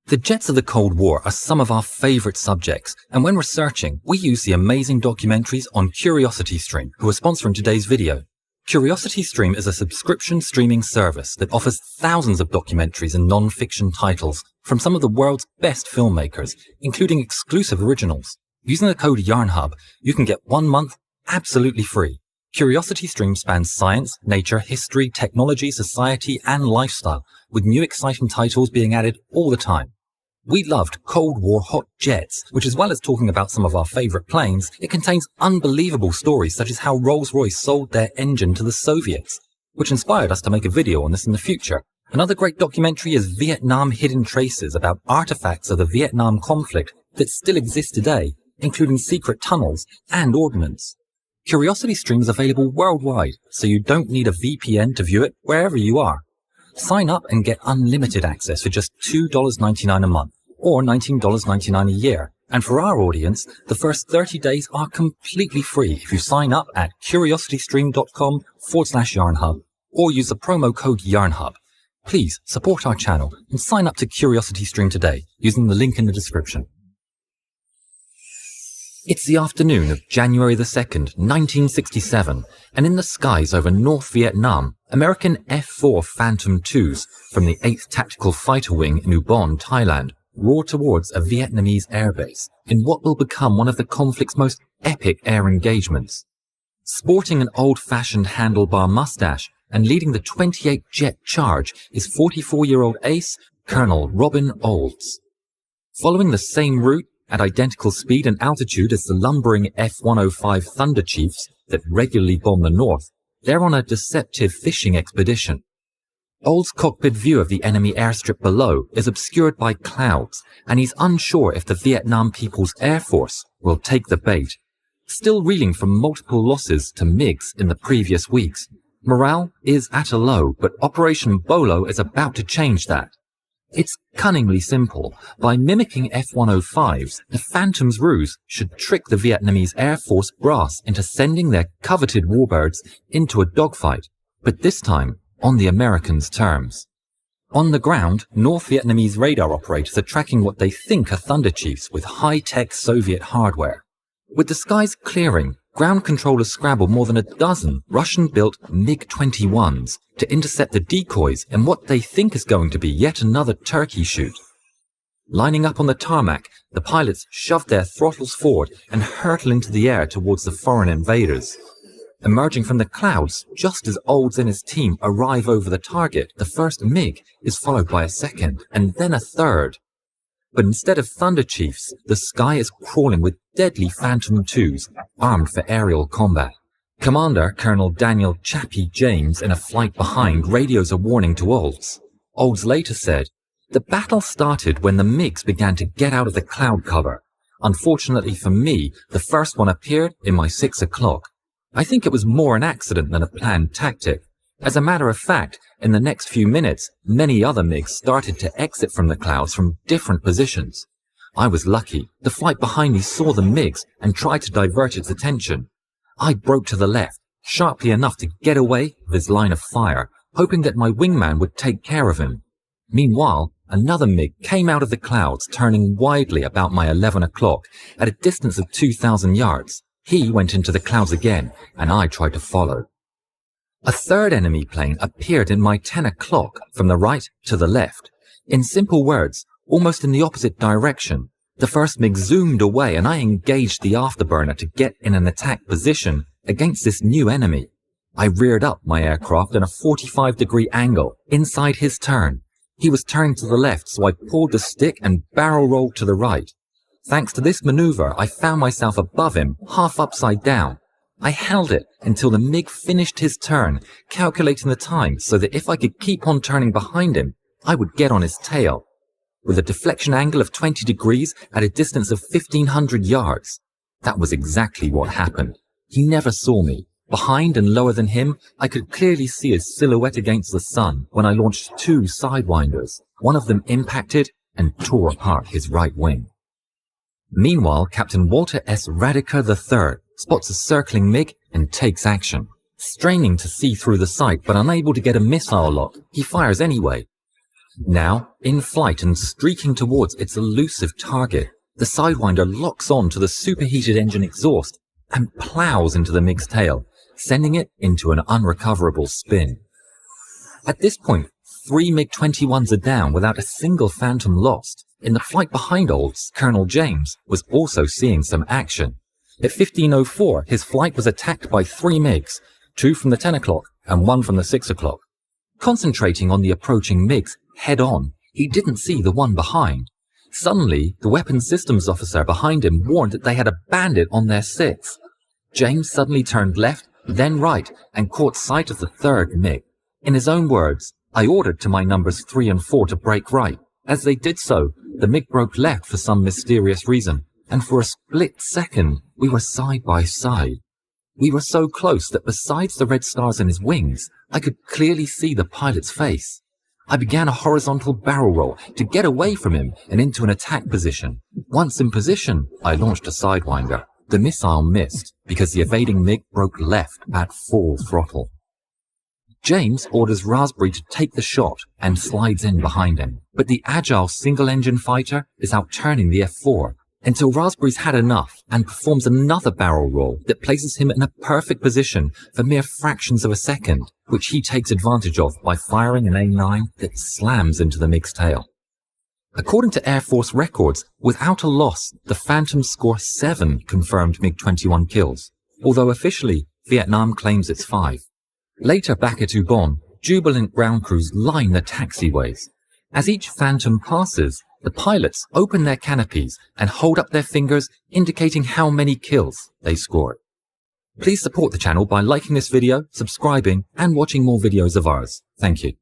The jets of the Cold War are some of our favorite subjects, and when researching, we use the amazing documentaries on CuriosityStream, who are sponsoring today's video. CuriosityStream is a subscription streaming service that offers thousands of documentaries and non-fiction titles from some of the world's best filmmakers, including exclusive originals. Using the code YARNHUB, you can get 1 month absolutely free. CuriosityStream spans science, nature, history, technology, society, and lifestyle, with new exciting titles being added all the time. We loved Cold War hot jets, which, as well as talking about some of our favorite planes, it contains unbelievable stories such as how Rolls-Royce sold their engine to the Soviets, which inspired us to make a video on this in the future. Another great documentary is Vietnam Hidden Traces, about artifacts of the Vietnam conflict that still exist today, including secret tunnels and ordnance. CuriosityStream is available worldwide, so you don't need a VPN to view it wherever you are. Sign up and get unlimited access for just $2.99 a month, or $19.99 a year. And for our audience, the first 30 days are completely free if you sign up at curiositystream.com/YarnHub or use the promo code YARNHUB. Please support our channel and sign up to CuriosityStream today using the link in the description. It's the afternoon of January the 2nd, 1967, and in the skies over North Vietnam, American F-4 Phantom IIs from the 8th Tactical Fighter Wing in Ubon, Thailand, roar towards a Vietnamese airbase in what will become one of the conflict's most epic air engagements. Sporting an old-fashioned handlebar mustache and leading the 28-jet charge is 44-year-old ace Colonel Robin Olds. Following the same route at identical speed and altitude as the lumbering F-105 Thunder Chiefs that regularly bomb the north, they're on a deceptive fishing expedition. Old's cockpit view of the enemy airstrip below is obscured by clouds, and he's unsure if the Vietnam People's Air Force will take the bait. Still reeling from multiple losses to MiGs in the previous weeks, morale is at a low, but Operation Bolo is about to change that. It's cunningly simple. By mimicking F-105s, the Phantom's ruse should trick the Vietnamese Air Force brass into sending their coveted warbirds into a dogfight, but this time on the Americans' terms. On the ground, North Vietnamese radar operators are tracking what they think are Thunder Chiefs with high-tech Soviet hardware. With the skies clearing, ground controllers scramble more than a dozen Russian-built MiG-21s to intercept the decoys in what they think is going to be yet another turkey shoot. Lining up on the tarmac, the pilots shove their throttles forward and hurtle into the air towards the foreign invaders. Emerging from the clouds, just as Olds and his team arrive over the target, the first MiG is followed by a second, and then a third. But instead of Thunder Chiefs, the sky is crawling with deadly Phantom IIs, armed for aerial combat. Commander Colonel Daniel Chappie James, in a flight behind, radios a warning to Olds. Olds later said, "The battle started when the MiGs began to get out of the cloud cover. Unfortunately for me, the first one appeared in my 6 o'clock. I think it was more an accident than a planned tactic. As a matter of fact, in the next few minutes, many other MiGs started to exit from the clouds from different positions. I was lucky. The flight behind me saw the MiGs and tried to divert its attention. I broke to the left, sharply enough to get away with his line of fire, hoping that my wingman would take care of him. Meanwhile, another MiG came out of the clouds, turning widely about my 11 o'clock at a distance of 2,000 yards. He went into the clouds again, and I tried to follow. A third enemy plane appeared in my 10 o'clock from the right to the left. In simple words, almost in the opposite direction. The first MiG zoomed away and I engaged the afterburner to get in an attack position against this new enemy. I reared up my aircraft in a 45-degree angle inside his turn. He was turning to the left, so I pulled the stick and barrel rolled to the right. Thanks to this maneuver, I found myself above him, half upside down. I held it until the MiG finished his turn, calculating the time so that if I could keep on turning behind him, I would get on his tail. With a deflection angle of 20 degrees at a distance of 1,500 yards. That was exactly what happened. He never saw me. Behind and lower than him, I could clearly see his silhouette against the sun when I launched 2 sidewinders. One of them impacted and tore apart his right wing. Meanwhile, Captain Walter S. Radiker III spots a circling MiG and takes action. Straining to see through the sight but unable to get a missile lock, he fires anyway. Now, in flight and streaking towards its elusive target, the Sidewinder locks on to the superheated engine exhaust and plows into the MiG's tail, sending it into an unrecoverable spin. At this point, 3 MiG-21s are down without a single Phantom lost. In the flight behind Olds, Colonel James was also seeing some action. At 15:04, his flight was attacked by 3 MiGs, 2 from the 10 o'clock and 1 from the 6 o'clock. Concentrating on the approaching MiGs head-on, he didn't see the one behind. Suddenly, the weapons systems officer behind him warned that they had a bandit on their 6. James suddenly turned left, then right, and caught sight of the 3rd MiG. In his own words, "I ordered to my numbers 3 and 4 to break right. As they did so, the MiG broke left for some mysterious reason, and for a split second, we were side by side. We were so close that besides the red stars in his wings, I could clearly see the pilot's face. I began a horizontal barrel roll to get away from him and into an attack position. Once in position, I launched a Sidewinder. The missile missed because the evading MiG broke left at full throttle. James orders Raspberry to take the shot and slides in behind him, but the agile single-engine fighter is outturning the F-4 until Raspberry's had enough and performs another barrel roll that places him in a perfect position for mere fractions of a second, which he takes advantage of by firing an A9 that slams into the MiG's tail. According to Air Force records, without a loss, the Phantoms score 7 confirmed MiG-21 kills, although officially, Vietnam claims it's 5. Later back at Ubon, jubilant ground crews line the taxiways. As each Phantom passes, the pilots open their canopies and hold up their fingers, indicating how many kills they scored. Please support the channel by liking this video, subscribing, and watching more videos of ours. Thank you.